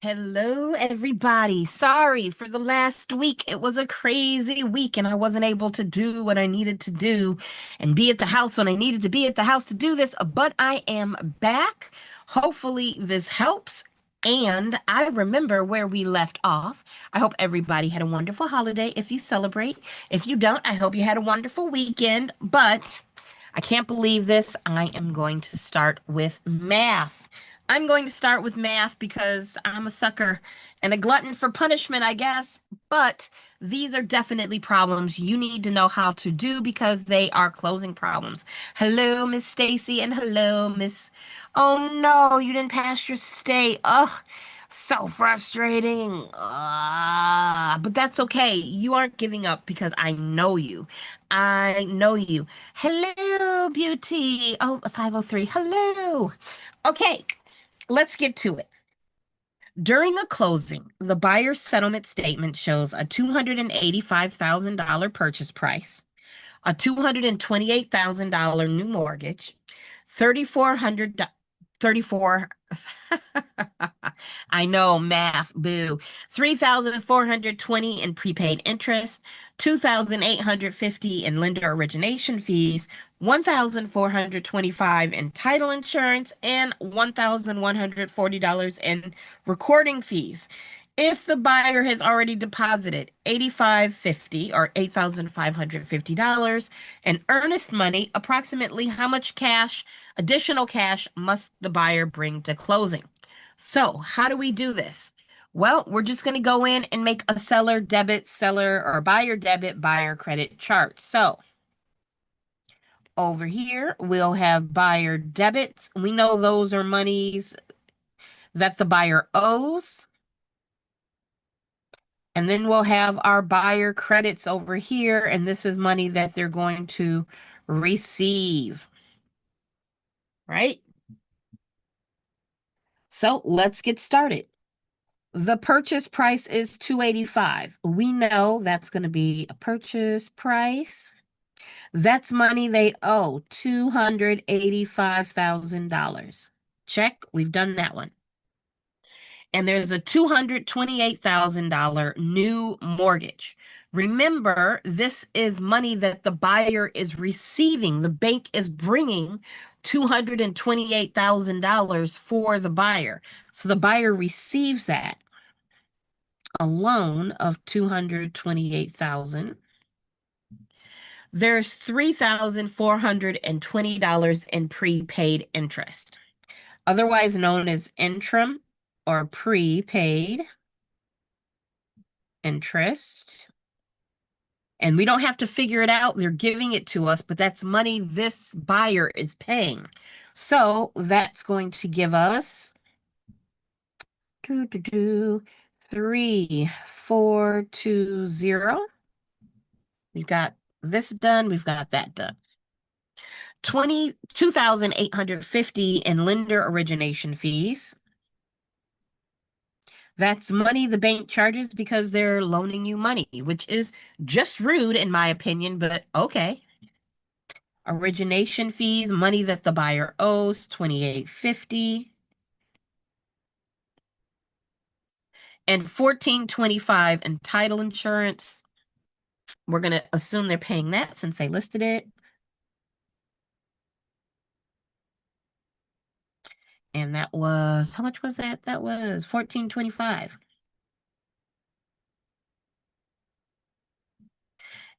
Hello, everybody. Sorry for the last week. It was a crazy week, and I wasn't able to do what I needed to do and be at the house when I needed to be at the house to do this. But I am back. Hopefully, this helps. And I remember where we left off. I hope everybody had a wonderful holiday if you celebrate. If you don't, I hope you had a wonderful weekend. But I can't believe this. I am going to start with math. I'm going to start with math because I'm a sucker and a glutton for punishment, I guess. But these are definitely problems you need to know how to do because they are closing problems. Hello, Miss Stacy, and hello, Miss. Oh no, you didn't pass your state. Ugh, so frustrating. But that's okay. You aren't giving up because I know you. I know you. Hello, beauty. Oh, 503. Hello. Okay, let's get to it. During a closing, the buyer's settlement statement shows a $285,000 purchase price, a $228,000 new mortgage, 3,400 34 I know math, boo. 3,420 in prepaid interest, 2,850 in lender origination fees, 1,425 in title insurance, and $1,140 in recording fees. If the buyer has already deposited 8550 or $8,550 in earnest money, approximately how much cash, additional cash, must the buyer bring to closing? So, how do we do this? Well, we're just going to go in and make a seller debit, seller or buyer debit, buyer credit chart. So, over here, we'll have buyer debits. We know those are monies that the buyer owes. And then we'll have our buyer credits over here, and this is money that they're going to receive, right? So let's get started. The purchase price is $285. We know that's going to be a purchase price. That's money they owe, $285,000. Check, we've done that one. And there's a $228,000 new mortgage. Remember, this is money that the buyer is receiving. The bank is bringing $228,000 for the buyer. So the buyer receives that, a loan of $228,000. There's $3,420 in prepaid interest, otherwise known as interim or prepaid interest. And we don't have to figure it out. They're giving it to us, but that's money this buyer is paying. So that's going to give us 3,420. We've got this done. We've got that done. 22,850 in lender origination fees. That's money the bank charges because they're loaning you money, which is just rude in my opinion, but okay. Origination fees, money that the buyer owes, 2,850. And 1,425 in title insurance. We're going to assume they're paying that since they listed it. And that was, how much was that? That was 1,425.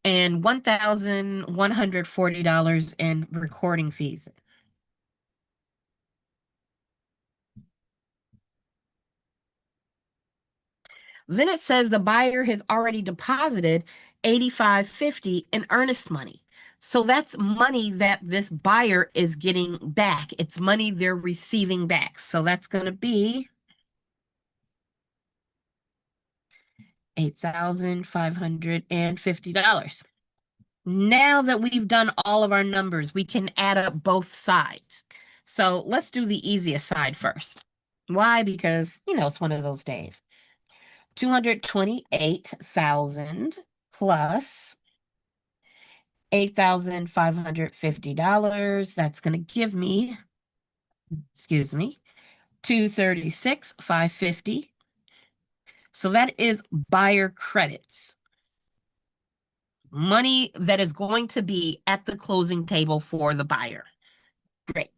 And $1,140 in recording fees. Then it says the buyer has already deposited 8550 in earnest money. So that's money that this buyer is getting back. It's money they're receiving back. So that's going to be $8,550. Now that we've done all of our numbers, we can add up both sides. So let's do the easiest side first. Why? Because, it's one of those days. 228,000 plus $8,550. That's going to give me, excuse me, 236,550. So that is buyer credits. Money that is going to be at the closing table for the buyer. Great.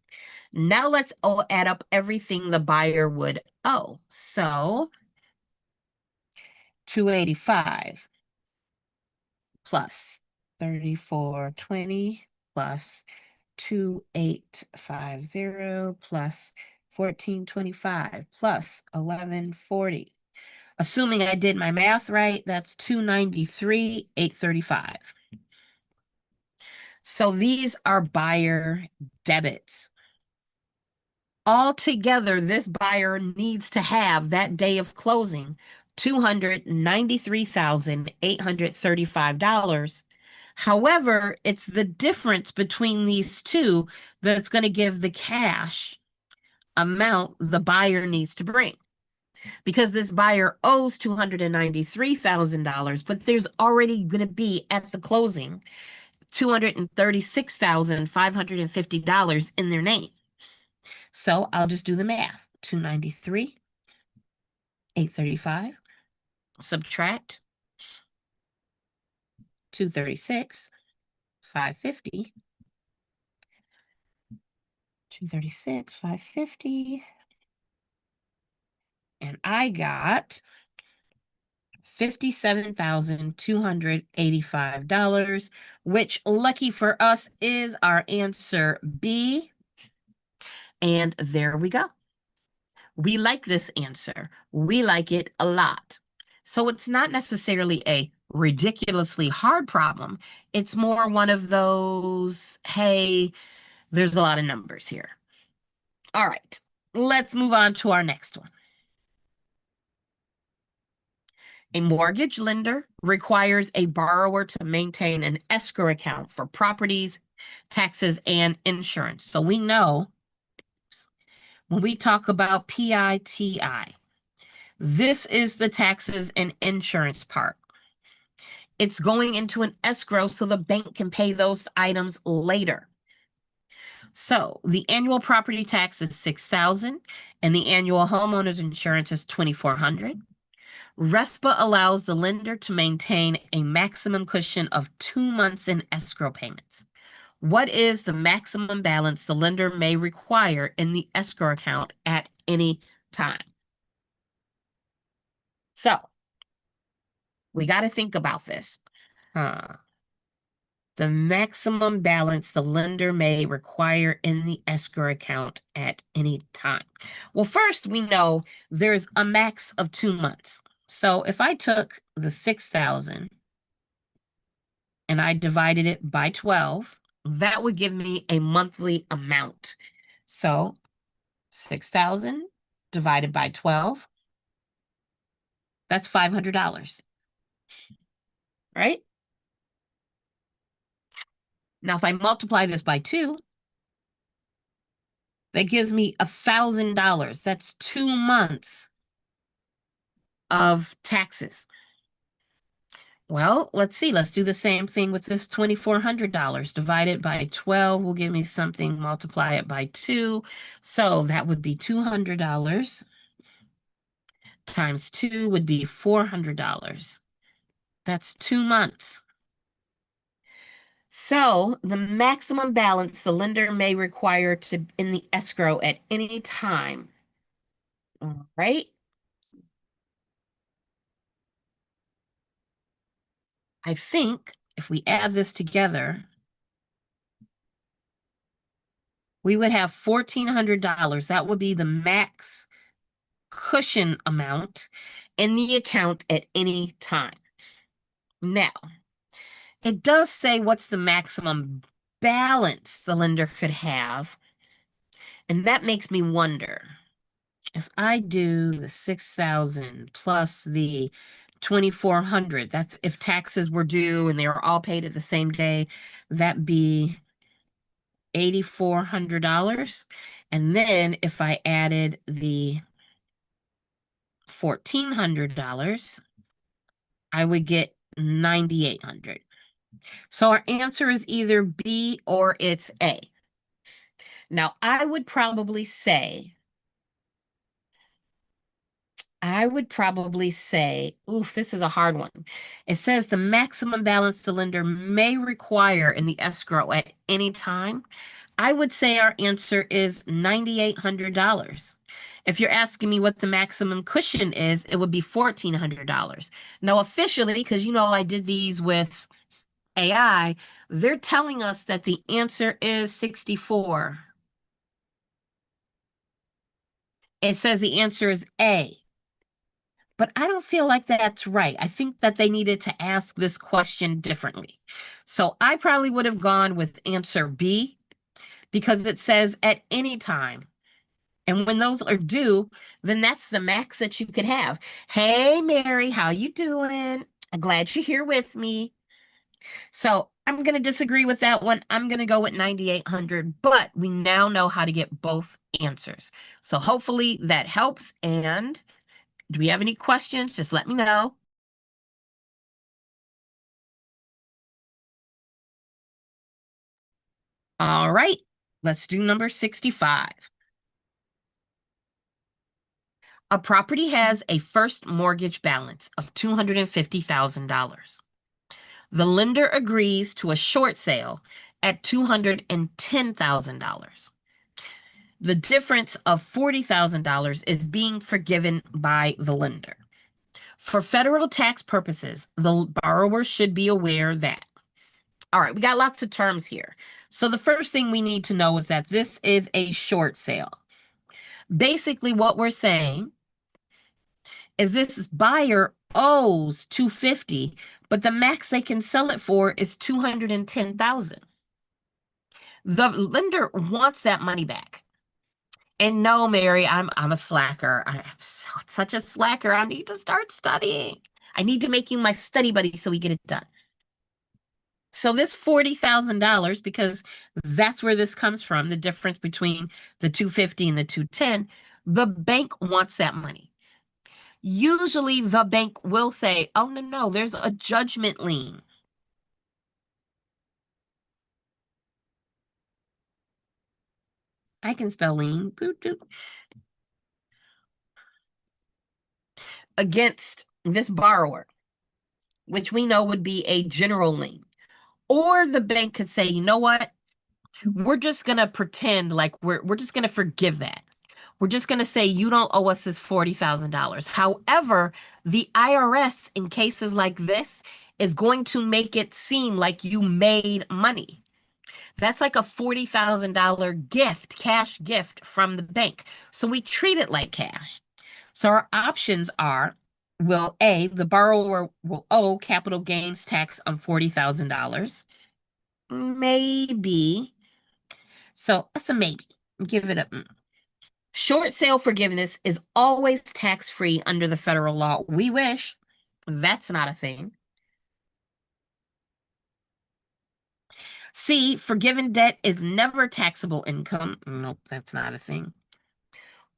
Now let's add up everything the buyer would owe. So 285 plus 3420 plus 2850 plus 1425 plus 1140. Assuming I did my math right, that's 293,835. So these are buyer debits. Altogether, this buyer needs to have that day of closing $293,835. However, it's the difference between these two that's going to give the cash amount the buyer needs to bring. Because this buyer owes $293,000, but there's already going to be at the closing $236,550 in their name. So I'll just do the math. 293, 835, subtract 236, 550, 236, 550, and I got $57,285, which lucky for us is our answer B. And there we go. We like this answer. We like it a lot. So it's not necessarily a ridiculously hard problem. It's more one of those, hey, there's a lot of numbers here. All right, let's move on to our next one. A mortgage lender requires a borrower to maintain an escrow account for properties, taxes, and insurance. So we know when we talk about PITI, this is the taxes and insurance part. It's going into an escrow so the bank can pay those items later. So the annual property tax is $6,000 and the annual homeowner's insurance is $2,400. RESPA allows the lender to maintain a maximum cushion of 2 months in escrow payments. What is the maximum balance the lender may require in the escrow account at any time? So we got to think about this. The maximum balance the lender may require in the escrow account at any time. Well, first we know there's a max of 2 months. So if I took the 6,000 and I divided it by 12, that would give me a monthly amount. So 6,000 divided by 12, that's $500, right? Now, if I multiply this by 2, that gives me $1,000. That's 2 months of taxes. Well, let's see. Let's do the same thing with this $2,400. Divide it by 12 will give me something. Multiply it by 2. So that would be $200 times 2 would be $400. That's 2 months. So the maximum balance the lender may require to in the escrow at any time, all right? I think if we add this together, we would have $1,400. That would be the max cushion amount in the account at any time. Now, it does say what's the maximum balance the lender could have, and that makes me wonder. If I do the 6,000 plus the 2,400, that's if taxes were due and they were all paid at the same day, that'd be $8,400. And then if I added the $1,400, I would get 9,800. So our answer is either B or it's A. Now, I would probably say I would probably say, oof, this is a hard one. It says the maximum balance the lender may require in the escrow at any time. I would say our answer is $9,800. If you're asking me what the maximum cushion is, it would be $1,400. Now, officially, because you know I did these with AI, they're telling us that the answer is 64. It says the answer is A. But I don't feel like that's right. I think that they needed to ask this question differently. So I probably would have gone with answer B because it says at any time. And when those are due, then that's the max that you could have. Hey, Mary, how you doing? I'm glad you're here with me. So I'm going to disagree with that one. I'm going to go with 9,800, but we now know how to get both answers. So hopefully that helps. And do we have any questions? Just let me know. All right, let's do number 65. A property has a first mortgage balance of $250,000. The lender agrees to a short sale at $210,000. The difference of $40,000 is being forgiven by the lender. For federal tax purposes, the borrower should be aware that. All right, we got lots of terms here. So the first thing we need to know is that this is a short sale. Basically, what we're saying is this buyer owes 250, but the max they can sell it for is 210,000. The lender wants that money back. And no, Mary, I'm a slacker. I'm such a slacker. I need to start studying. I need to make you my study buddy so we get it done. So this $40,000, because that's where this comes from, the difference between the 250 and the 210, the bank wants that money. Usually the bank will say, oh, no, no, there's a judgment lien. I can spell lien. Against this borrower, which we know would be a general lien. Or the bank could say, you know what? We're just going to pretend like we're just going to forgive that. We're just going to say you don't owe us this $40,000. However, the IRS in cases like this is going to make it seem like you made money. That's like a $40,000 gift, cash gift from the bank. So we treat it like cash. So our options are, will A, the borrower will owe capital gains tax of $40,000. Maybe. So that's a maybe. Give it a short sale forgiveness is always tax-free under the federal law. We wish that's not a thing. C, forgiven debt is never taxable income. Nope, that's not a thing.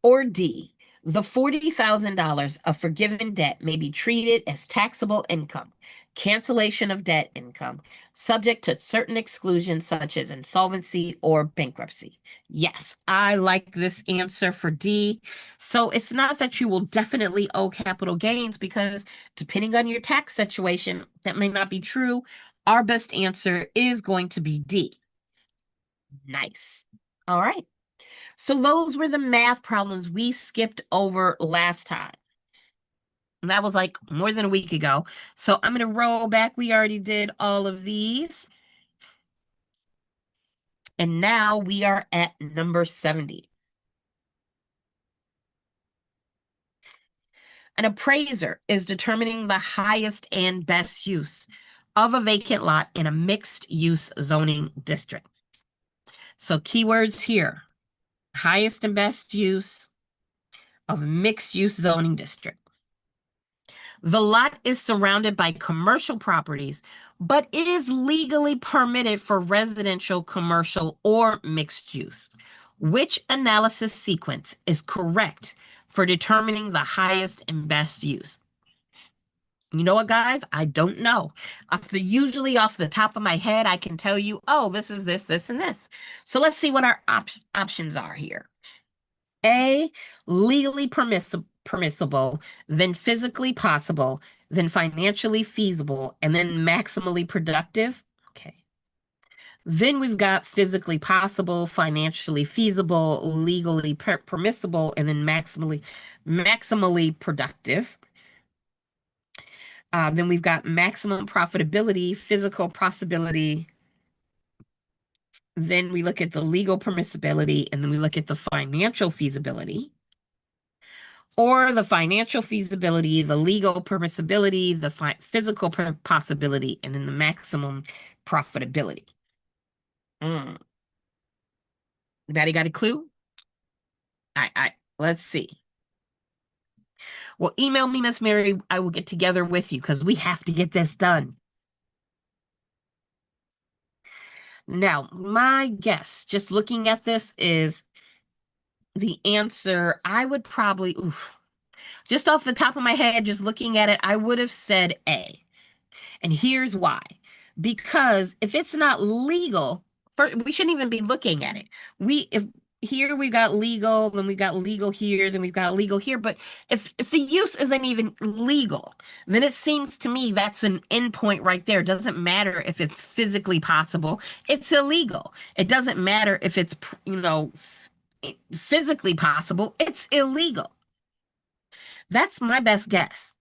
Or D, the $40,000 of forgiven debt may be treated as taxable income, cancellation of debt income, subject to certain exclusions such as insolvency or bankruptcy. Yes, I like this answer for D. So it's not that you will definitely owe capital gains because depending on your tax situation, that may not be true. Our best answer is going to be D. Nice. All right. So those were the math problems we skipped over last time. And that was like more than a week ago. So I'm going to roll back. We already did all of these. And now we are at number 70. An appraiser is determining the highest and best use of a vacant lot in a mixed use zoning district. So keywords here, highest and best use of mixed use zoning district. The lot is surrounded by commercial properties, but it is legally permitted for residential, commercial, or mixed use. Which analysis sequence is correct for determining the highest and best use? You know what, guys? I don't know. Usually off the top of my head, I can tell you, oh, this is this, this, and this. So let's see what our options are here. A, legally permissible, then physically possible, then financially feasible, and then maximally productive. Okay. Then we've got physically possible, financially feasible, legally permissible, and then maximally productive. Then we've got maximum profitability, physical possibility. Then we look at the legal permissibility, and then we look at the financial feasibility, or the financial feasibility, the legal permissibility, the physical possibility, and then the maximum profitability. Anybody got a clue? Let's see. Well, email me, Miss Mary. I will get together with you because we have to get this done. Now, my guess, just looking at this, is the answer. I would probably, just off the top of my head, just looking at it, I would have said A. And here's why. Because if it's not legal, we shouldn't even be looking at it. If here we got legal, then we got legal here, then we've got legal here. But if the use isn't even legal, then it seems to me that's an endpoint right there. It doesn't matter if it's physically possible, it's illegal. It doesn't matter if it's, physically possible, it's illegal. That's my best guess.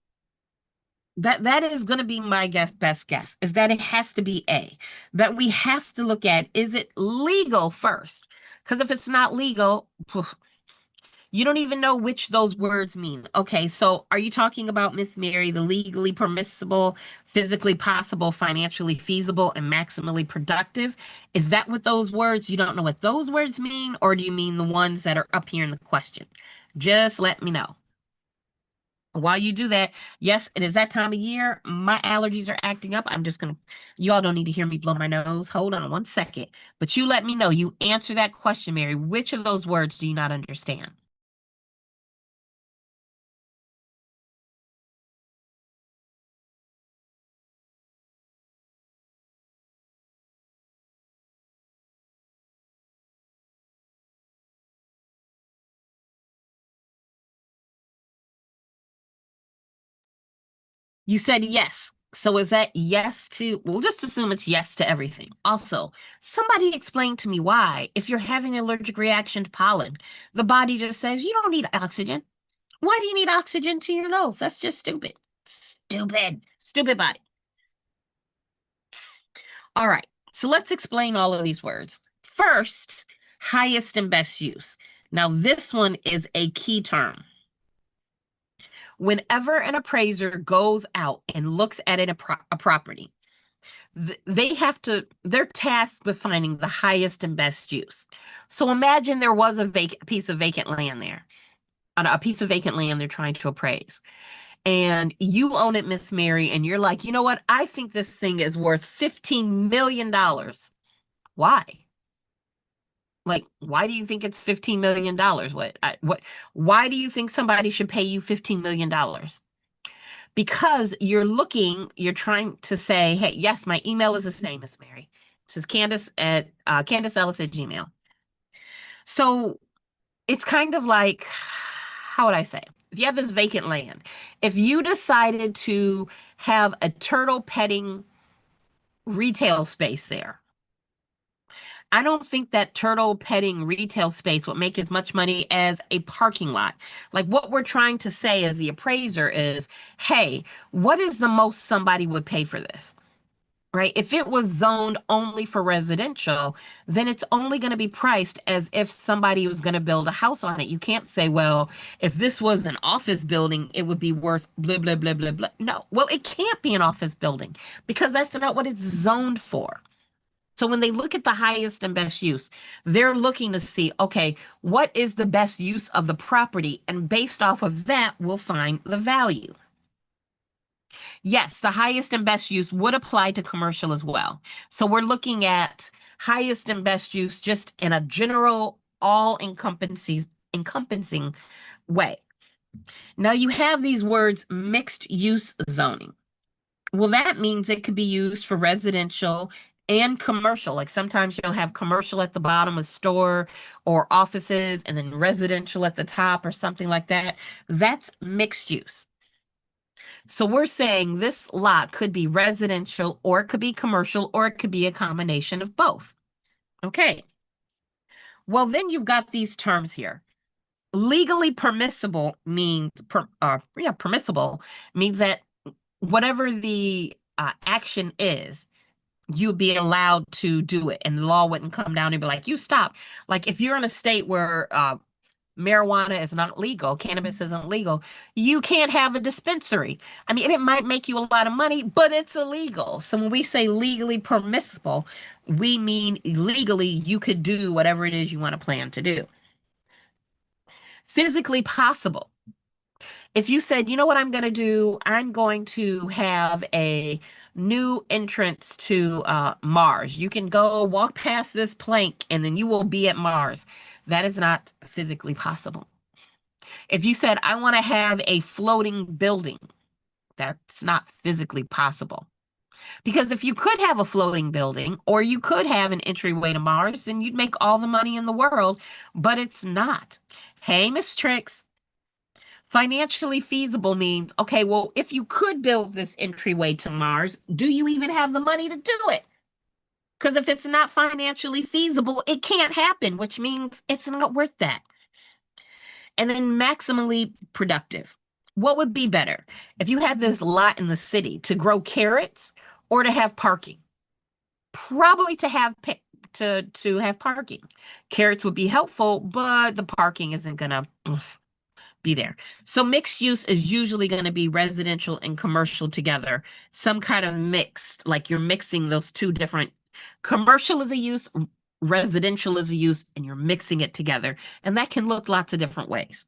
That is going to be my best guess, is that it has to be A. That we have to look at, is it legal first? Because if it's not legal, you don't even know which those words mean. Okay, so are you talking about, Miss Mary, the legally permissible, physically possible, financially feasible, and maximally productive? Is that what those words, you don't know what those words mean, or do you mean the ones that are up here in the question? Just let me know. While you do that, yes, it is that time of year. My allergies are acting up. You all don't need to hear me blow my nose. Hold on 1 second. But you let me know. You answer that question, Mary. Which of those words do you not understand? You said yes. So is that yes to, we'll just assume it's yes to everything. Also, somebody explain to me why, if you're having an allergic reaction to pollen, the body just says, you don't need oxygen. Why do you need oxygen to your nose? That's just stupid. Stupid body. All right. So let's explain all of these words. First, highest and best use. Now, this one is a key term. Whenever an appraiser goes out and looks at a property, they're tasked with finding the highest and best use. So imagine there was a piece of vacant land there, a piece of vacant land they're trying to appraise. And you own it, Miss Mary, and you're like, you know what? I think this thing is worth $15 million. Why? Like, why do you think it's $15 million? Why do you think somebody should pay you $15 million? Because you're trying to say, hey, yes, my email is the same, Miss Mary. This is Candace Candace.Ellis@gmail. So it's kind of like, how would I say? If you have this vacant land, if you decided to have a turtle petting retail space there, I don't think that turtle petting retail space would make as much money as a parking lot. Like, what we're trying to say as the appraiser is, hey, what is the most somebody would pay for this? Right? If it was zoned only for residential, then it's only going to be priced as if somebody was going to build a house on it. You can't say, well, if this was an office building, it would be worth blah, blah, blah, blah, blah. No, well, it can't be an office building because that's not what it's zoned for. So when they look at the highest and best use, they're looking to see, okay, what is the best use of the property? And based off of that, we'll find the value. Yes, the highest and best use would apply to commercial as well. So we're looking at highest and best use just in a general, encompassing way. Now you have these words, mixed use zoning. Well, that means it could be used for residential and commercial. Like sometimes you'll have commercial at the bottom of store or offices and then residential at the top or something like that. That's mixed use. So we're saying this lot could be residential or it could be commercial or it could be a combination of both. Okay. Well, then you've got these terms here. Legally permissible means permissible means that whatever the action is, you'd be allowed to do it, and the law wouldn't come down and be like, "You stop." Like if you're in a state where marijuana is not legal, cannabis isn't legal, you can't have a dispensary. I mean, it might make you a lot of money, but it's illegal. So when we say legally permissible, we mean legally you could do whatever it is you want to plan to do. Physically possible. If you said, you know what I'm going to do? I'm going to have a new entrance to Mars. You can go walk past this plank and then you will be at Mars. That is not physically possible. If you said, I want to have a floating building, that's not physically possible. Because if you could have a floating building or you could have an entryway to Mars, then you'd make all the money in the world, but it's not. Hey, Miss Tricks. Financially feasible means, okay, well, if you could build this entryway to Mars, do you even have the money to do it? Because if it's not financially feasible, it can't happen, which means it's not worth that. And then maximally productive. What would be better if you had this lot in the city to grow carrots or to have parking? Probably to have parking. Carrots would be helpful, but the parking isn't gonna be there. So mixed use is usually going to be residential and commercial together, some kind of mixed, like you're mixing those two different, commercial is a use, residential is a use, and you're mixing it together. And that can look lots of different ways.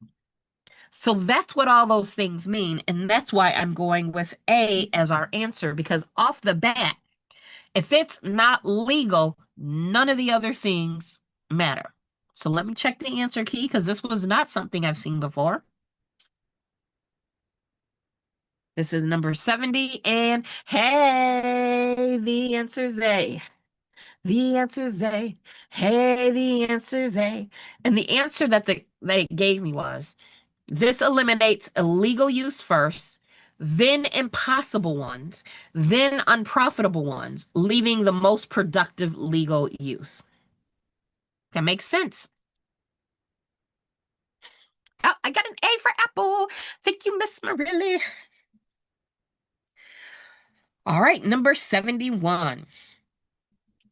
So that's what all those things mean. And that's why I'm going with A as our answer, because off the bat, if it's not legal, none of the other things matter. So let me check the answer key because this was not something I've seen before. This is number 70, and hey, the answer's A. The answer's A. Hey, the answer's A. And the answer that it gave me was, this eliminates illegal use first, then impossible ones, then unprofitable ones, leaving the most productive legal use. That makes sense. Oh, I got an A for Apple. Thank you, Miss Marilli. All right, number 71.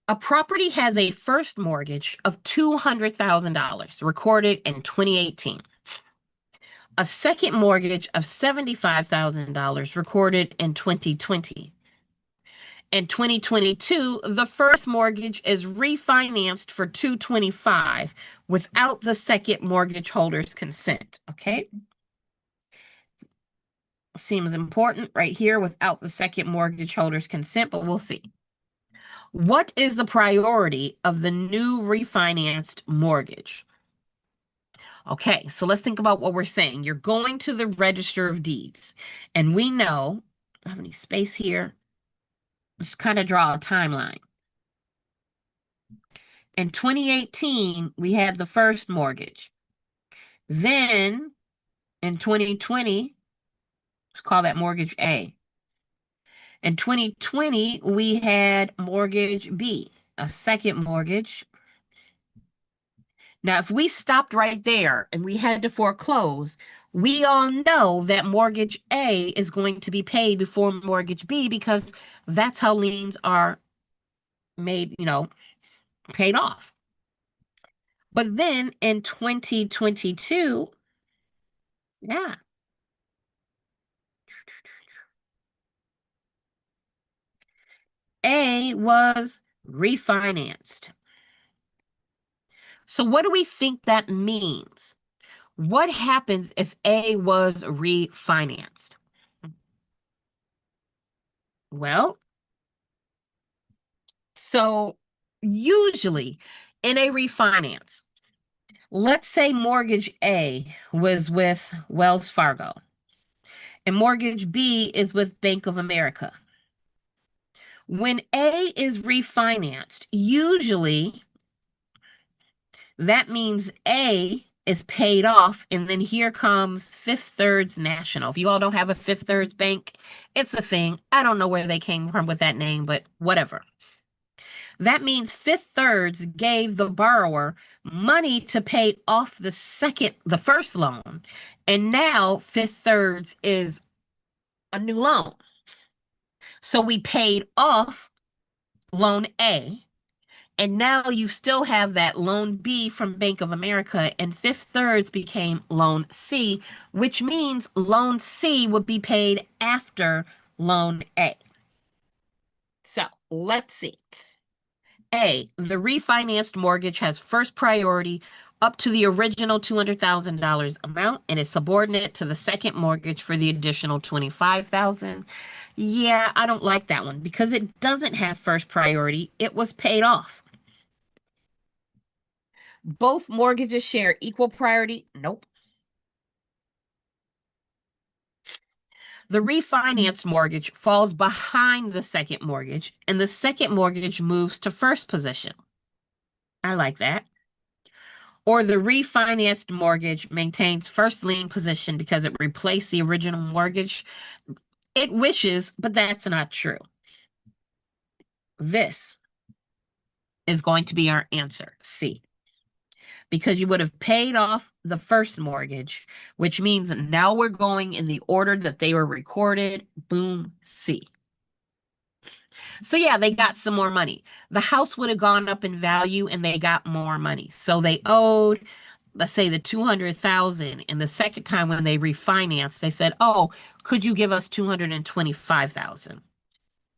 A property has a first mortgage of $200,000 recorded in 2018. A second mortgage of $75,000 recorded in 2020. In 2022, the first mortgage is refinanced for $225,000 without the second mortgage holder's consent. Okay. Seems important right here, without the second mortgage holder's consent, but we'll see. What is the priority of the new refinanced mortgage? Okay, so let's think about what we're saying. You're going to the Register of Deeds, and we know, I don't have any space here. Let's kind of draw a timeline. In 2018, we had the first mortgage. Then in 2020, let's call that mortgage A. In 2020, we had mortgage B, a second mortgage. Now, if we stopped right there and we had to foreclose, we all know that mortgage A is going to be paid before mortgage B because that's how liens are made, paid off. But then in 2022, yeah, A was refinanced. So what do we think that means? What happens if A was refinanced? Well, so usually in a refinance, let's say mortgage A was with Wells Fargo and mortgage B is with Bank of America. When A is refinanced, usually that means A is paid off, and then here comes Fifth Thirds National. If you all don't have a Fifth Thirds Bank, it's a thing. I don't know where they came from with that name, but whatever. That means Fifth Thirds gave the borrower money to pay off the first loan, and now Fifth Thirds is a new loan. So we paid off loan A, and now you still have that loan B from Bank of America, and Fifth Thirds became loan C, which means loan C would be paid after loan A. So let's see. A, the refinanced mortgage has first priority up to the original $200,000 amount and is subordinate to the second mortgage for the additional $25,000. Yeah, I don't like that one because it doesn't have first priority. It was paid off. Both mortgages share equal priority. Nope. The refinanced mortgage falls behind the second mortgage, and the second mortgage moves to first position. I like that. Or the refinanced mortgage maintains first lien position because it replaced the original mortgage. It wishes, but that's not true. This is going to be our answer, C. Because you would have paid off the first mortgage, which means now we're going in the order that they were recorded. Boom, C. So yeah, they got some more money. The house would have gone up in value and they got more money. So they owed, let's say, the 200,000, and the second time when they refinanced, they said, "Oh, could you give us 225,000?"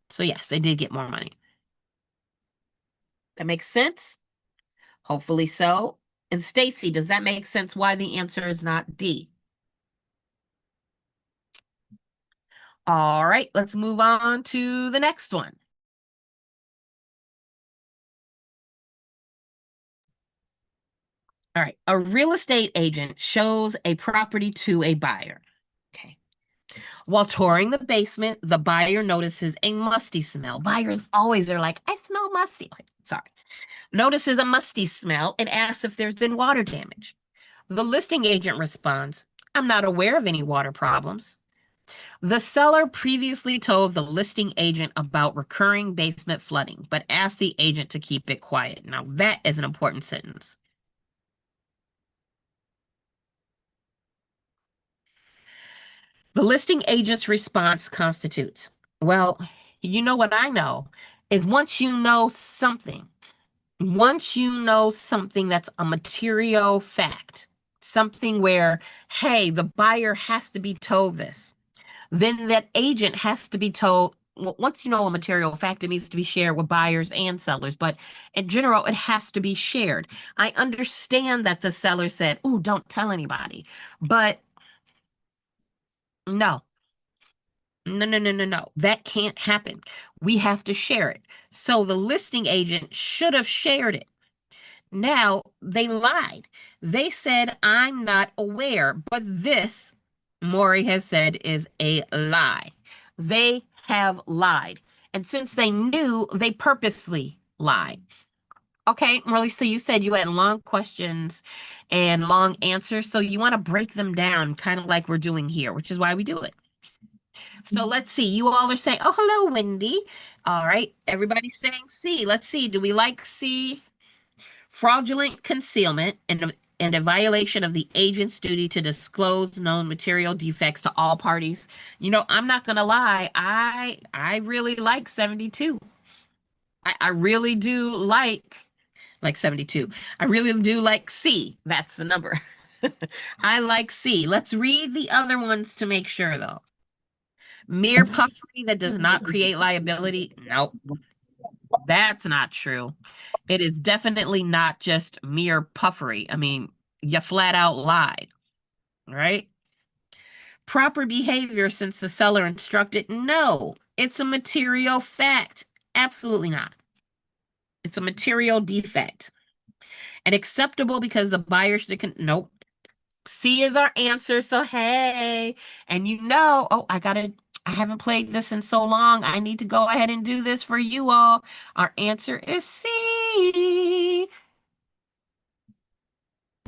So yes, they did get more money. That makes sense? Hopefully so. And Stacy, does that make sense why the answer is not D? All right, let's move on to the next one. All right, a real estate agent shows a property to a buyer. Okay. While touring the basement, the buyer notices a musty smell. Buyers always are like, I smell musty. Okay, sorry. Notices a musty smell and asks if there's been water damage. The listing agent responds, I'm not aware of any water problems. The seller previously told the listing agent about recurring basement flooding, but asked the agent to keep it quiet. Now, that is an important sentence. The listing agent's response constitutes, well, you know what I know is once you know something that's a material fact, something where, hey, the buyer has to be told this, then that agent has to be told, well, once you know a material fact, it needs to be shared with buyers and sellers, but in general, it has to be shared. I understand that the seller said, oh, don't tell anybody, but no. No, no, no, no, no. That can't happen. We have to share it. So the listing agent should have shared it. Now they lied. They said, I'm not aware, but this, Maury has said, is a lie. They have lied. And since they knew, they purposely lied. Okay, Marley, so you said you had long questions and long answers. So you want to break them down, kind of like we're doing here, which is why we do it. So let's see. You all are saying, oh, hello, Wendy. All right. Everybody's saying C. Let's see. Do we like C? Fraudulent concealment and a violation of the agent's duty to disclose known material defects to all parties. You know, I'm not gonna lie, I really like 72. I really do like 72. I really do like C. That's the number. I like C. Let's read the other ones to make sure though. Mere puffery that does not create liability. Nope, that's not true. It is definitely not just mere puffery. I mean, you flat out lied, right? Proper behavior since the seller instructed. No, it's a material fact. Absolutely not. It's a material defect. And acceptable because the buyer should. Nope. C is our answer. So, hey. And you know, oh, I got to. I haven't played this in so long. I need to go ahead and do this for you all. Our answer is C.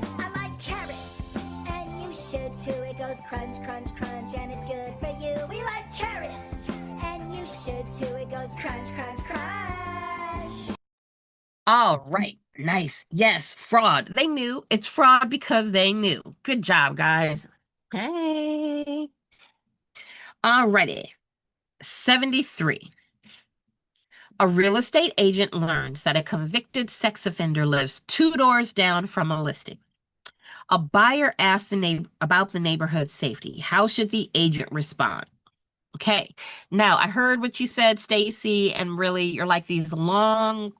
I like carrots, and you should too. It goes crunch, crunch, crunch, and it's good for you. We like carrots, and you should too. It goes crunch, crunch, crunch. All right. Nice. Yes, fraud. They knew. It's fraud because they knew. Good job, guys. Hey. Alrighty. 73. A real estate agent learns that a convicted sex offender lives 2 doors down from a listing. A buyer asks the neighbor about the neighborhood's safety. How should the agent respond? Okay. Now, I heard what you said, Stacy, and really you're like these long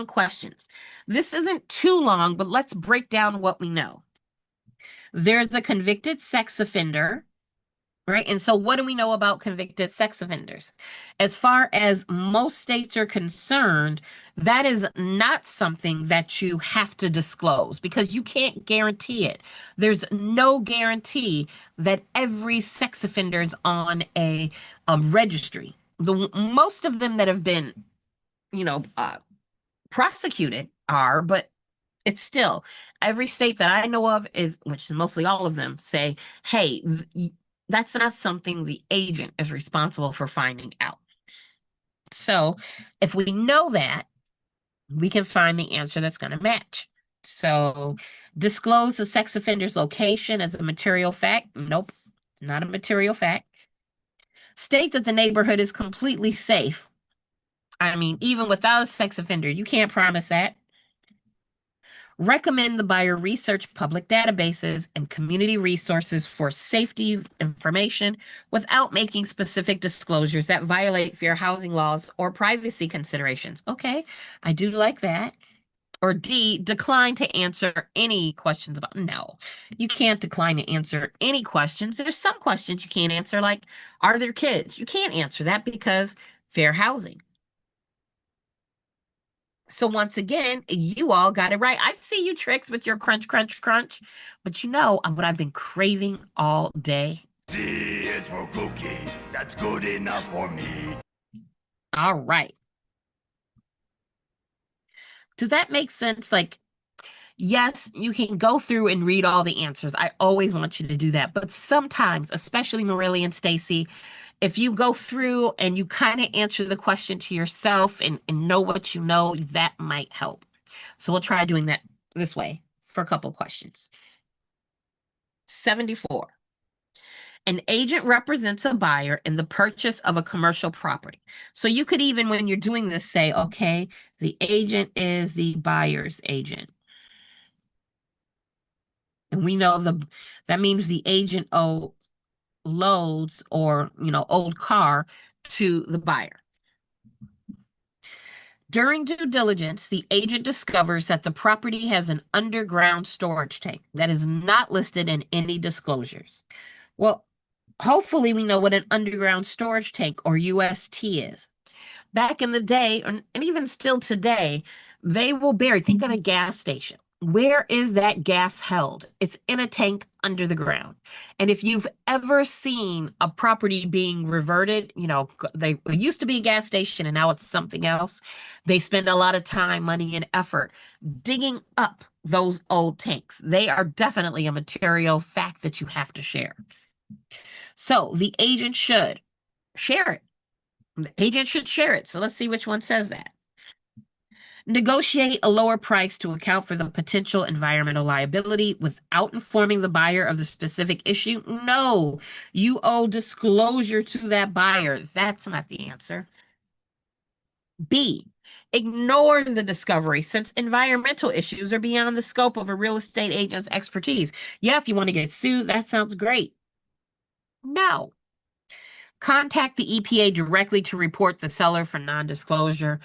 questions. This isn't too long, but let's break down what we know. There's a convicted sex offender, right? And so what do we know about convicted sex offenders? As far as most states are concerned, that is not something that you have to disclose because you can't guarantee it. There's no guarantee that every sex offender is on a registry. Most of them that have been, prosecuted are, but it's still every state that I know of is, which is mostly all of them, say, hey, that's not something the agent is responsible for finding out. So if we know that, we can find the answer that's going to match. So disclose the sex offender's location as a material fact. Nope, not a material fact. State that the neighborhood is completely safe. I mean, even without a sex offender, you can't promise that. Recommend the buyer research public databases and community resources for safety information without making specific disclosures that violate fair housing laws or privacy considerations. Okay, I do like that. Or D, decline to answer any questions about. No, you can't decline to answer any questions. There's some questions you can't answer, like, are there kids? You can't answer that because fair housing. So once again, you all got it right. I see you tricks with your crunch, crunch, crunch. But you know what I've been craving all day? C is for cookie. That's good enough for me. All right. Does that make sense? Like, yes, you can go through and read all the answers. I always want you to do that. But sometimes, especially Marily and Stacy, if you go through and you kind of answer the question to yourself and know what you know, that might help. So we'll try doing that this way for a couple questions. 74. An agent represents a buyer in the purchase of a commercial property. So you could even, when you're doing this, say, okay, the agent is the buyer's agent. And we know that means the agent loads or, old car to the buyer. During due diligence, the agent discovers that the property has an underground storage tank that is not listed in any disclosures. Well, hopefully we know what an underground storage tank or UST is. Back in the day, and even still today, they will bury, think of a gas station. Where is that gas held? It's in a tank under the ground. And if you've ever seen a property being reverted, it used to be a gas station and now it's something else. They spend a lot of time, money, and effort digging up those old tanks. They are definitely a material fact that you have to share. So the agent should share it. The agent should share it. So let's see which one says that. Negotiate a lower price to account for the potential environmental liability without informing the buyer of the specific issue. No, you owe disclosure to that buyer. That's not the answer. B, ignore the discovery since environmental issues are beyond the scope of a real estate agent's expertise. Yeah, if you want to get sued, that sounds great. No. Contact the EPA directly to report the seller for non-disclosure.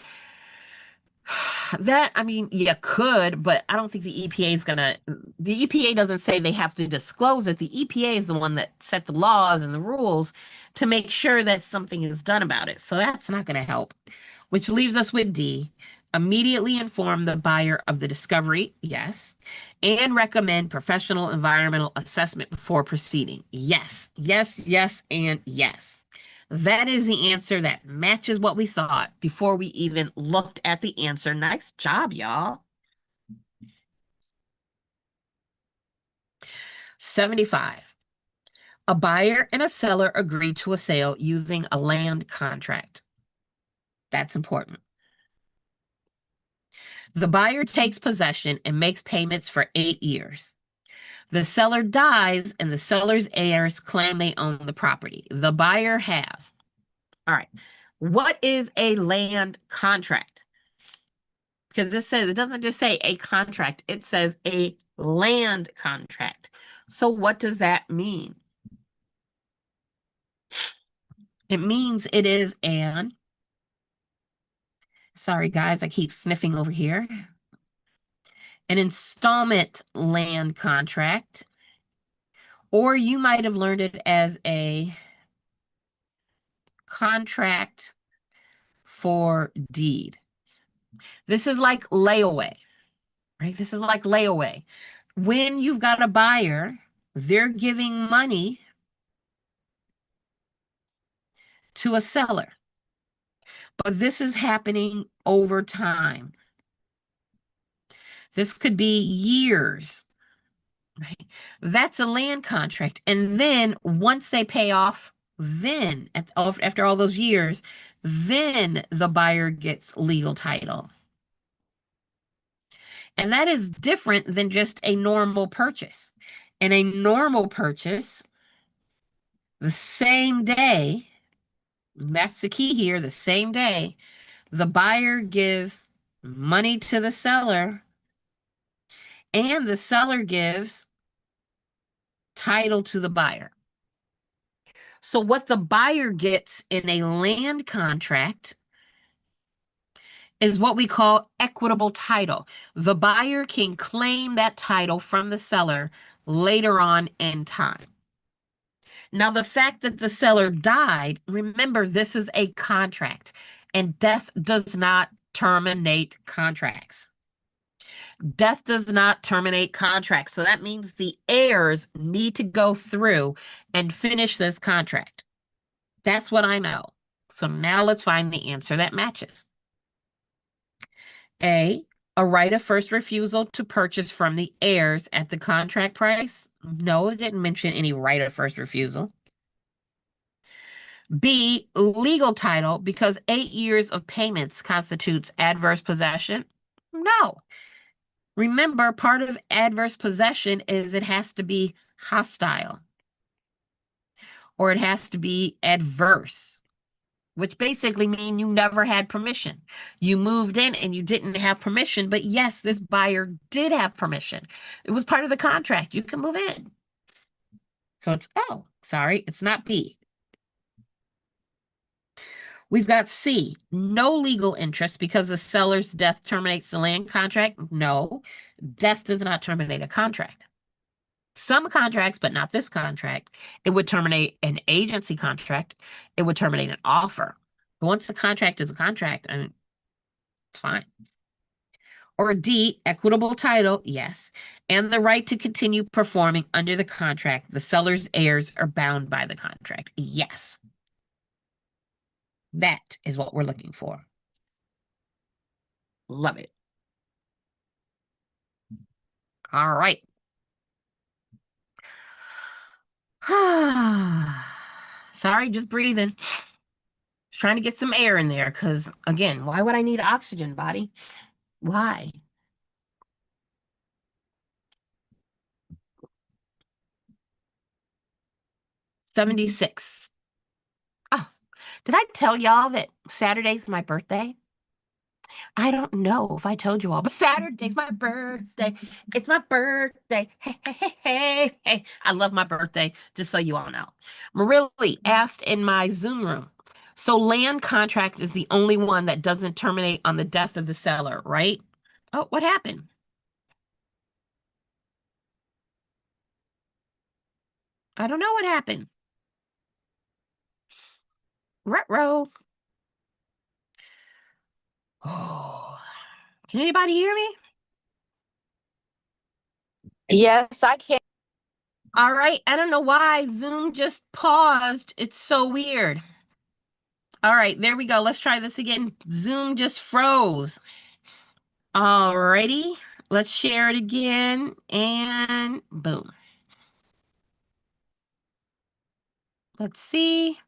You could, but I don't think the EPA is gonna. The EPA doesn't say they have to disclose it. The EPA is the one that set the laws and the rules to make sure that something is done about it. So that's not gonna help. Which leaves us with D. Immediately inform the buyer of the discovery, yes, and recommend professional environmental assessment before proceeding. Yes, yes, yes, and yes. That is the answer that matches what we thought before we even looked at the answer. Nice job, y'all. 75. A buyer and a seller agree to a sale using a land contract. That's important. The buyer takes possession and makes payments for 8 years. The seller dies and the seller's heirs claim they own the property. The buyer has. All right. What is a land contract? Because this says, it doesn't just say a contract, it says a land contract. So what does that mean? It means it is sorry guys, I keep sniffing over here, an installment land contract, or you might have learned it as a contract for deed. This is like layaway, right? This is like layaway. When you've got a buyer, they're giving money to a seller, but this is happening over time. This could be years, right? That's a land contract. And then once they pay off, then after all those years, then the buyer gets legal title. And that is different than just a normal purchase. In a normal purchase, the same day, that's the key here, the same day, the buyer gives money to the seller and the seller gives title to the buyer. So what the buyer gets in a land contract is what we call equitable title. The buyer can claim that title from the seller later on in time. Now, the fact that the seller died, remember, this is a contract, and death does not terminate contracts. Death does not terminate contracts. So that means the heirs need to go through and finish this contract. That's what I know. So now let's find the answer that matches. A right of first refusal to purchase from the heirs at the contract price. No, it didn't mention any right of first refusal. B, legal title because 8 years of payments constitutes adverse possession. No. Remember, part of adverse possession is it has to be hostile or it has to be adverse, which basically means you never had permission. You moved in and you didn't have permission, but yes, this buyer did have permission. It was part of the contract. You can move in. So it's, oh, sorry, it's not B. We've got C, no legal interest because the seller's death terminates the land contract. No, death does not terminate a contract. Some contracts, but not this contract, it would terminate an agency contract. It would terminate an offer. But once the contract is a contract, I mean, it's fine. Or D, equitable title, yes, and the right to continue performing under the contract. The seller's heirs are bound by the contract. Yes. That is what we're looking for. Love it. All right. Sorry, just breathing. Trying to get some air in there because, again, why would I need oxygen, body? Why? $76. Oh, did I tell y'all that Saturday's my birthday? I don't know if I told you all, but Saturday's my birthday. It's my birthday. Hey, hey, hey, hey, hey. I love my birthday, just so you all know. Marillie asked in my Zoom room, so land contract is the only one that doesn't terminate on the death of the seller, right? Oh, what happened? I don't know what happened. Ruh-roh. Oh, Can anybody hear me? Yes, I can. All right. I don't know why Zoom just paused. It's so weird. All right, there we go. Let's try this again. Zoom just froze. All righty. Let's share it again. And boom. Let's see.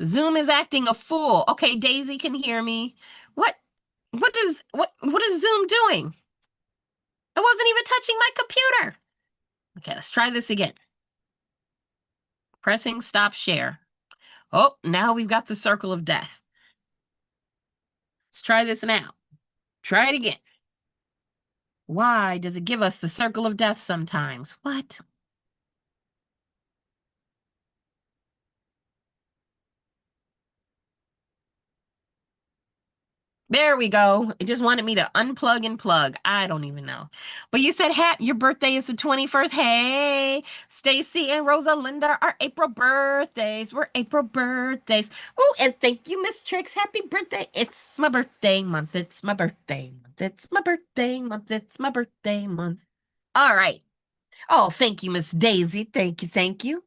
Zoom is acting a fool. Okay, Daisy can hear me. What is Zoom doing? I wasn't even touching my computer. Okay, let's try this again. Pressing stop share. Oh, now we've got the circle of death. Let's try this now. Try it again. Why does it give us the circle of death sometimes? What? There we go. It just wanted me to unplug and plug. I don't even know. But you said, your birthday is the 21st. Hey, Stacy and Rosalinda are April birthdays. We're April birthdays. Oh, and thank you, Miss Trix. Happy birthday. It's my birthday month. It's my birthday month. It's my birthday month. It's my birthday month. All right. Oh, thank you, Miss Daisy. Thank you. Thank you.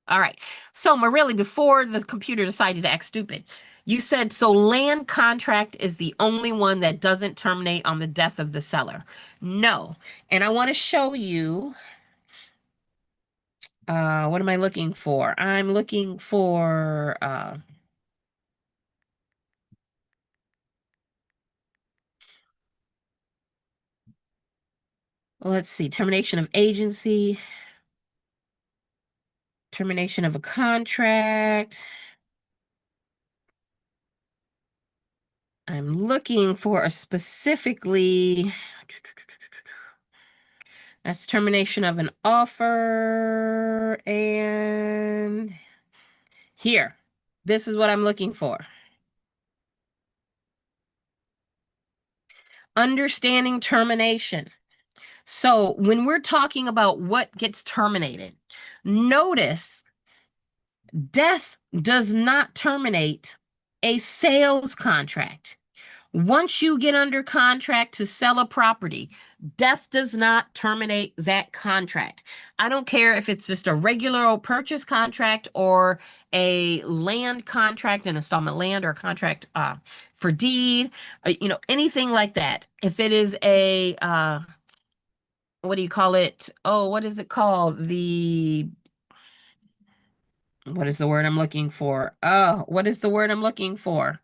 All right. So, Marily, before the computer decided to act stupid, you said, so land contract is the only one that doesn't terminate on the death of the seller. No. And I want to show you, what am I looking for? I'm looking for, let's see, termination of agency, termination of a contract. I'm looking for a specifically, that's termination of an offer, and here, this is what I'm looking for. Understanding termination. So when we're talking about what gets terminated, notice death does not terminate a sales contract. Once you get under contract to sell a property, death does not terminate that contract. I don't care if it's just a regular old purchase contract or a land contract, an installment land, or a contract for deed, anything like that. If it is a, what do you call it? Oh, what is it called? What is the word I'm looking for? Oh, what is the word I'm looking for?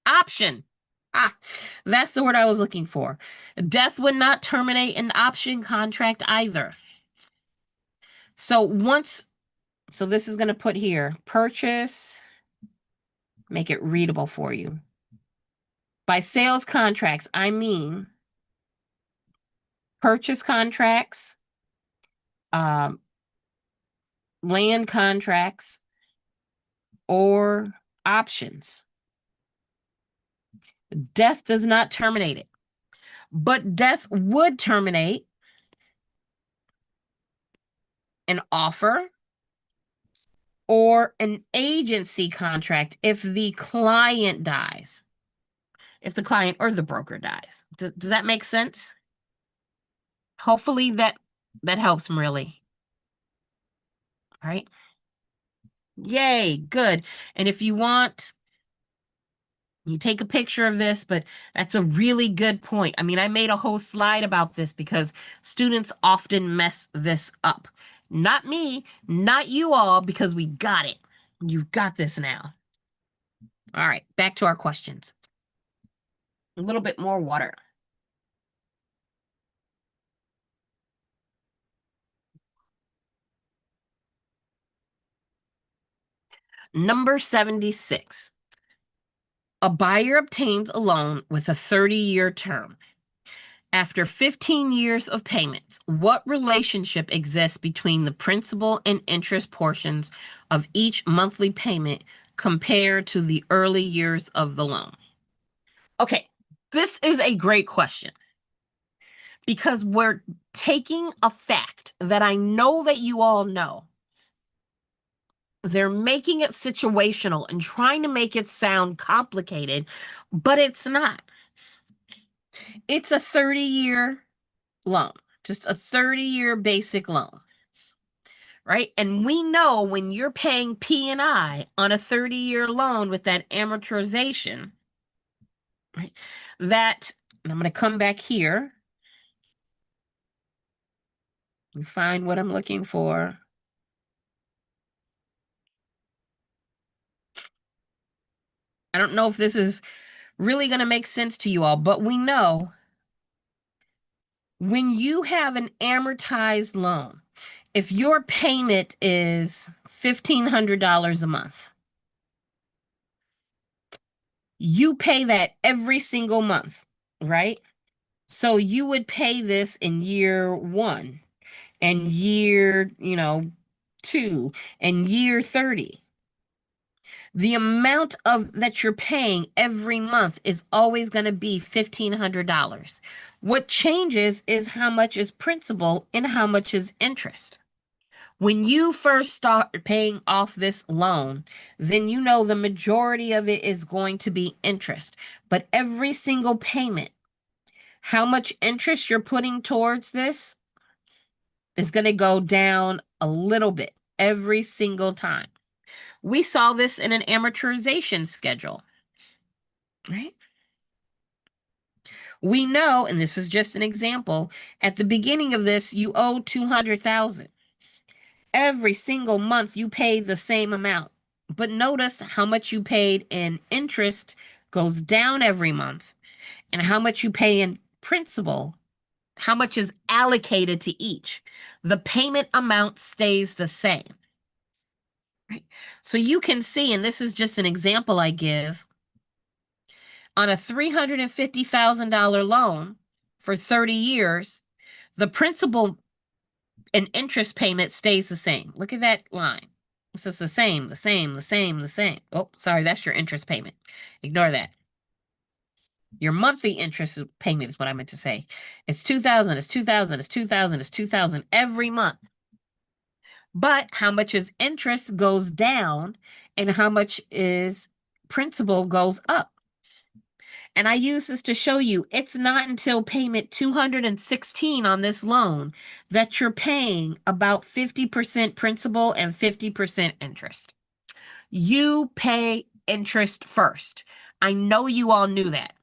Option. Ah, that's the word I was looking for. Death would not terminate an option contract either. So this is going to put here, purchase, make it readable for you. By sales contracts, I mean purchase contracts, land contracts, or options. Death does not terminate it, but death would terminate an offer or an agency contract if the client dies, if the client or the broker dies. Does that make sense? Hopefully that helps, really. All right. Yay, good. And if you want, you take a picture of this, but that's a really good point. I mean, I made a whole slide about this because students often mess this up. Not me, not you all, because we got it. You've got this now. All right, back to our questions. A little bit more water. Number 76. A buyer obtains a loan with a 30-year term. After 15 years of payments, what relationship exists between the principal and interest portions of each monthly payment compared to the early years of the loan? Okay, this is a great question because we're taking a fact that I know that you all know. They're making it situational and trying to make it sound complicated, but it's not. It's a 30-year loan, just a 30-year basic loan, right? And we know when you're paying P&I on a 30-year loan with that amortization, right? That, and I'm going to come back here and find what I'm looking for. I don't know if this is really going to make sense to you all, but we know when you have an amortized loan, if your payment is $1,500 a month, you pay that every single month, right? So you would pay this in year 1 and year, 2 and year 30. The amount of that you're paying every month is always going to be $1,500. What changes is how much is principal and how much is interest. When you first start paying off this loan, then you know the majority of it is going to be interest. But every single payment, how much interest you're putting towards this is going to go down a little bit every single time. We saw this in an amortization schedule, right? We know, and this is just an example, at the beginning of this, you owe $200,000. Every single month you pay the same amount. But notice how much you paid in interest goes down every month, and how much you pay in principal, how much is allocated to each. The payment amount stays the same. Right? So you can see, and this is just an example I give, on a $350,000 loan for 30 years, the principal and interest payment stays the same. Look at that line. So it's the same, the same, the same, the same. Oh, sorry, that's your interest payment. Ignore that. Your monthly interest payment is what I meant to say. It's 2,000, it's 2,000, it's 2,000, it's 2,000 every month. But how much is interest goes down and how much is principal goes up. And I use this to show you it's not until payment 216 on this loan that you're paying about 50% principal and 50% interest. You pay interest first. I know you all knew that.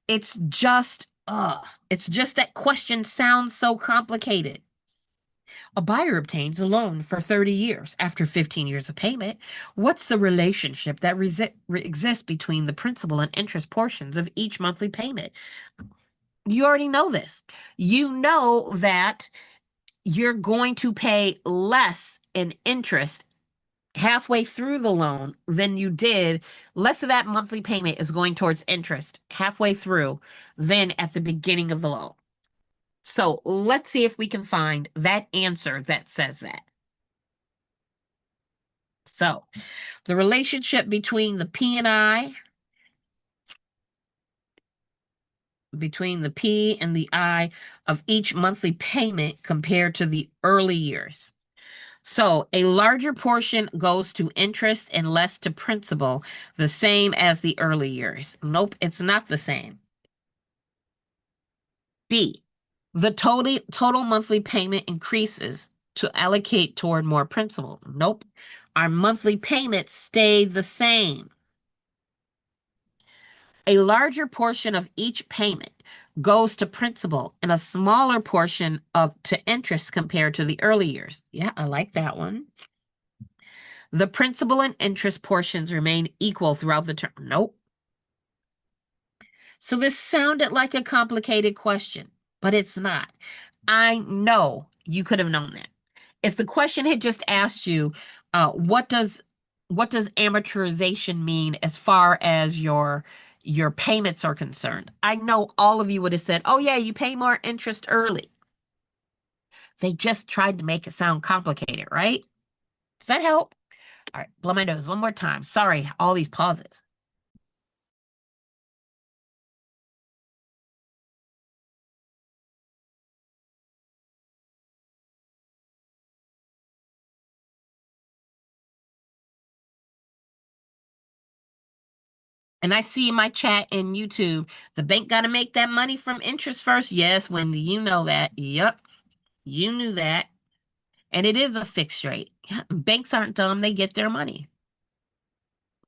It's just that question sounds so complicated. A buyer obtains a loan for 30 years after 15 years of payment. What's the relationship that exists between the principal and interest portions of each monthly payment? You already know this. You know that you're going to pay less in interest halfway through the loan than you did. Less of that monthly payment is going towards interest halfway through than at the beginning of the loan. So let's see if we can find that answer that says that. So the relationship between the P&I, between the P and the I of each monthly payment compared to the early years. So a larger portion goes to interest and less to principal, the same as the early years. Nope, it's not the same. B, the total monthly payment increases to allocate toward more principal. Nope, our monthly payments stay the same. A larger portion of each payment goes to principal and a smaller portion to interest compared to the early years. Yeah, I like that one. The principal and interest portions remain equal throughout the term. Nope. So this sounded like a complicated question, but it's not. I know you could have known that. If the question had just asked you, what does amortization mean as far as your payments are concerned? I know all of you would have said, oh yeah, you pay more interest early. They just tried to make it sound complicated, right? Does that help? All right, blow my nose one more time. Sorry, all these pauses. And I see in my chat in YouTube, the bank got to make that money from interest first. Yes, Wendy, you know that. Yep, you knew that. And it is a fixed rate. Banks aren't dumb. They get their money.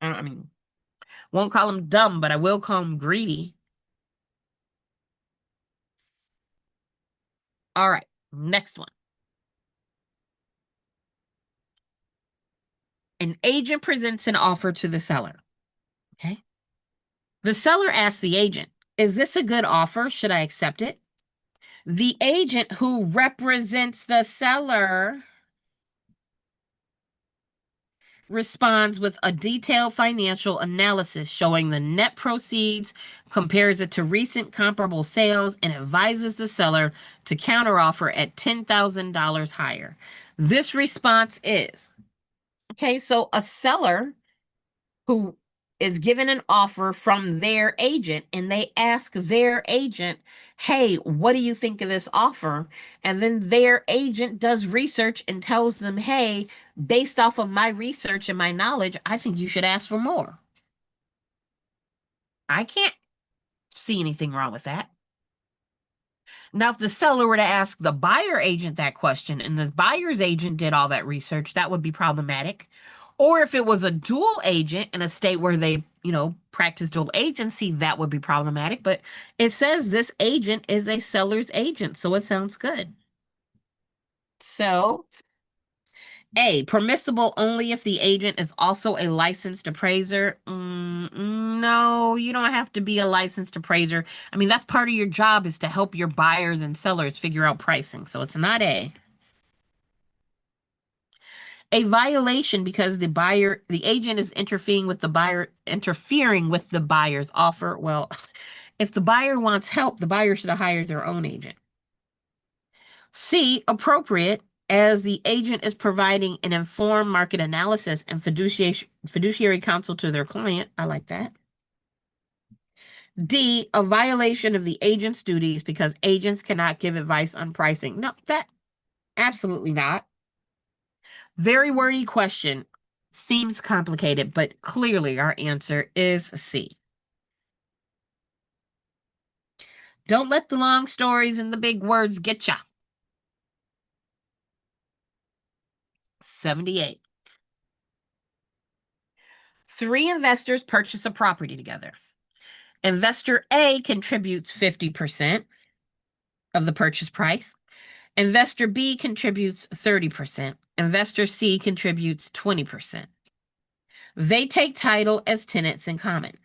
I mean, won't call them dumb, but I will call them greedy. All right, next one. An agent presents an offer to the seller. Okay. The seller asks the agent, is this a good offer? Should I accept it? The agent who represents the seller responds with a detailed financial analysis showing the net proceeds, compares it to recent comparable sales, and advises the seller to counteroffer at $10,000 higher. This response is, okay, so a seller who is given an offer from their agent and they ask their agent, hey, what do you think of this offer? And then their agent does research and tells them, hey, based off of my research and my knowledge, I think you should ask for more. I can't see anything wrong with that. Now, if the seller were to ask the buyer agent that question and the buyer's agent did all that research, that would be problematic. Or if it was a dual agent in a state where they, practice dual agency, that would be problematic. But it says this agent is a seller's agent, so it sounds good. So, A, permissible only if the agent is also a licensed appraiser. No, you don't have to be a licensed appraiser. I mean, that's part of your job, is to help your buyers and sellers figure out pricing. So it's not A. A violation because the agent is interfering with the buyer's offer. Well, if the buyer wants help, the buyer should have hired their own agent. C, appropriate, as the agent is providing an informed market analysis and fiduciary counsel to their client. I like that. D, a violation of the agent's duties because agents cannot give advice on pricing. No, that absolutely not. Very wordy question. Seems complicated, but clearly our answer is C. Don't let the long stories and the big words get ya. 78. 3 investors purchase a property together. Investor A contributes 50% of the purchase price. Investor B contributes 30%. Investor C contributes 20%. They take title as tenants in common.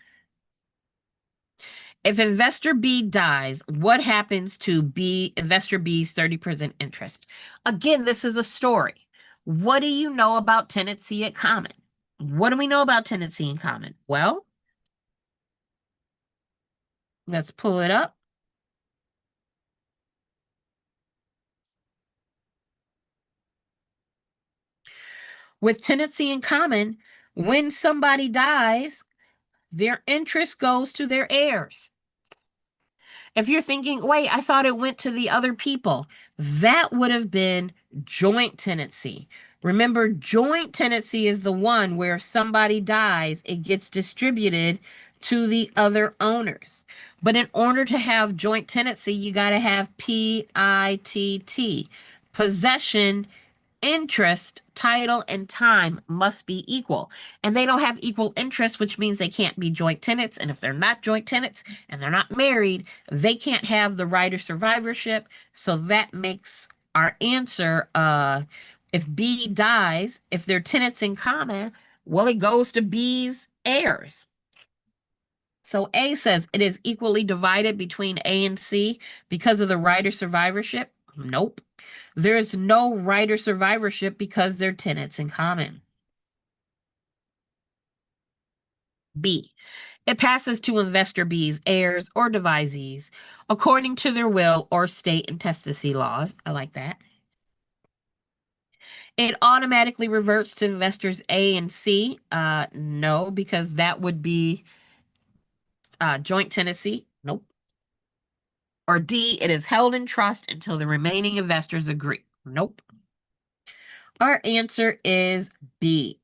If investor B dies, what happens to investor B's 30% interest? Again, this is a story. What do you know about tenancy in common? What do we know about tenancy in common? Well, let's pull it up. With tenancy in common, when somebody dies, their interest goes to their heirs. If you're thinking, wait, I thought it went to the other people, that would have been joint tenancy. Remember, joint tenancy is the one where if somebody dies, it gets distributed to the other owners. But in order to have joint tenancy, you got to have PITT. Possession, interest, title, and time must be equal. And they don't have equal interest, which means they can't be joint tenants. And if they're not joint tenants and they're not married, they can't have the right of survivorship. So that makes our answer, if B dies, if they're tenants in common, well, it goes to B's heirs. So A says it is equally divided between A and C because of the right of survivorship. Nope. There's no right or survivorship because they're tenants in common. B, it passes to investor B's heirs or devisees according to their will or state intestacy laws. I like that. It automatically reverts to investors A and C. No, because that would be joint tenancy. Nope. Or D, it is held in trust until the remaining investors agree. Nope. Our answer is B.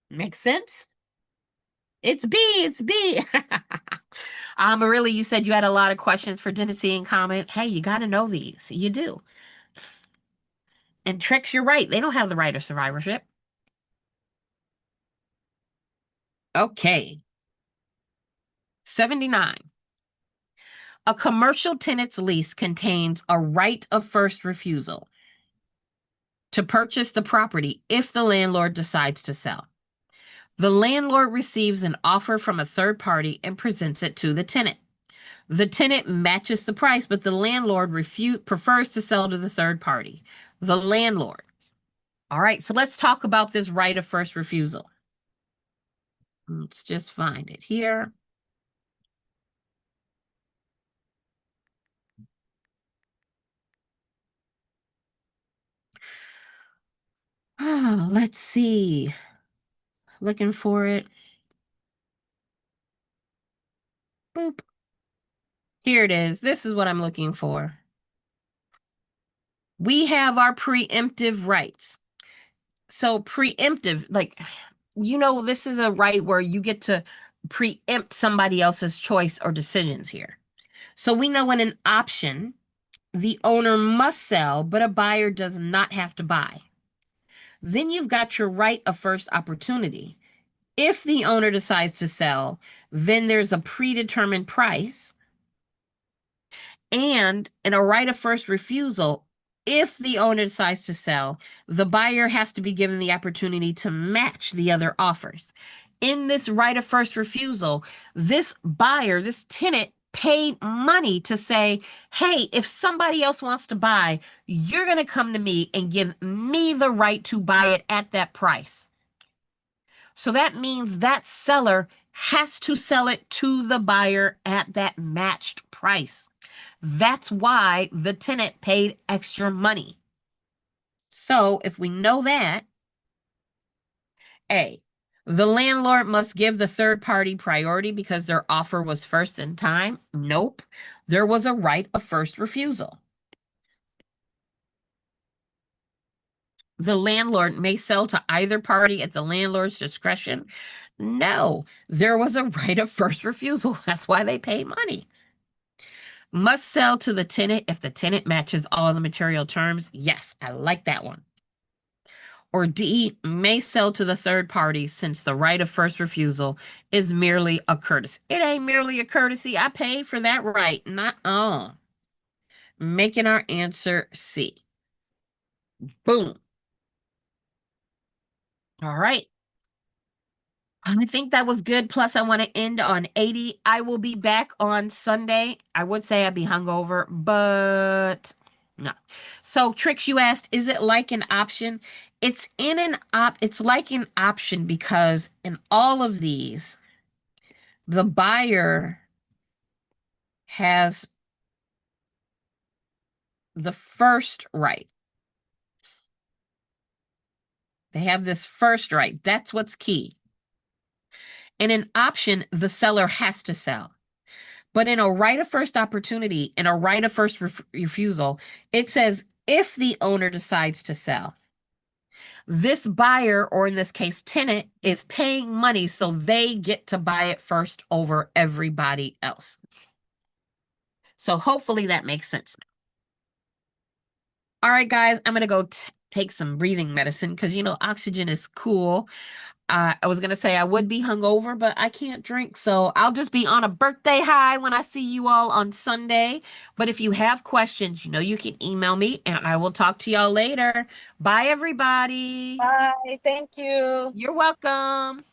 Makes sense? It's B. It's B. Marilla, you said you had a lot of questions for Tennessee and comment. Hey, you got to know these. You do. And Tricks, you're right. They don't have the right of survivorship. Okay. 79. A commercial tenant's lease contains a right of first refusal to purchase the property if the landlord decides to sell. The landlord receives an offer from a third party and presents it to the tenant. The tenant matches the price, but the landlord prefers to sell to the third party. The landlord. All right, so let's talk about this right of first refusal. Let's just find it here. Oh, let's see. Looking for it. Boop. Here it is. This is what I'm looking for. We have our preemptive rights. So preemptive, like, this is a right where you get to preempt somebody else's choice or decisions here. So we know in an option, the owner must sell, but a buyer does not have to buy. Then you've got your right of first opportunity. If the owner decides to sell, then there's a predetermined price. And in a right of first refusal, if the owner decides to sell, the buyer has to be given the opportunity to match the other offers. In this right of first refusal, this buyer, this tenant, paid money to say, hey, if somebody else wants to buy, you're going to come to me and give me the right to buy it at that price. So that means that seller has to sell it to the buyer at that matched price. That's why the tenant paid extra money. So if we know that, A, the landlord must give the third party priority because their offer was first in time. Nope. There was a right of first refusal. The landlord may sell to either party at the landlord's discretion. No, there was a right of first refusal. That's why they pay money. Must sell to the tenant if the tenant matches all of the material terms. Yes, I like that one. Or D, may sell to the third party since the right of first refusal is merely a courtesy. It ain't merely a courtesy. I paid for that right. Not all. Making our answer C. Boom. All right. I think that was good. Plus, I want to end on 80. I will be back on Sunday. I would say I'd be hungover, but no. So, Tricks, you asked, is it like an option? It's like an option because in all of these, the buyer has the first right. They have this first right. That's what's key. In an option, the seller has to sell. But in a right of first opportunity, in a right of first refusal, it says if the owner decides to sell. This buyer, or in this case, tenant, is paying money so they get to buy it first over everybody else. So hopefully that makes sense. All right, guys, I'm going to go take some breathing medicine because, oxygen is cool. I was going to say I would be hungover, but I can't drink. So I'll just be on a birthday high when I see you all on Sunday. But if you have questions, you can email me and I will talk to y'all later. Bye, everybody. Bye. Thank you. You're welcome.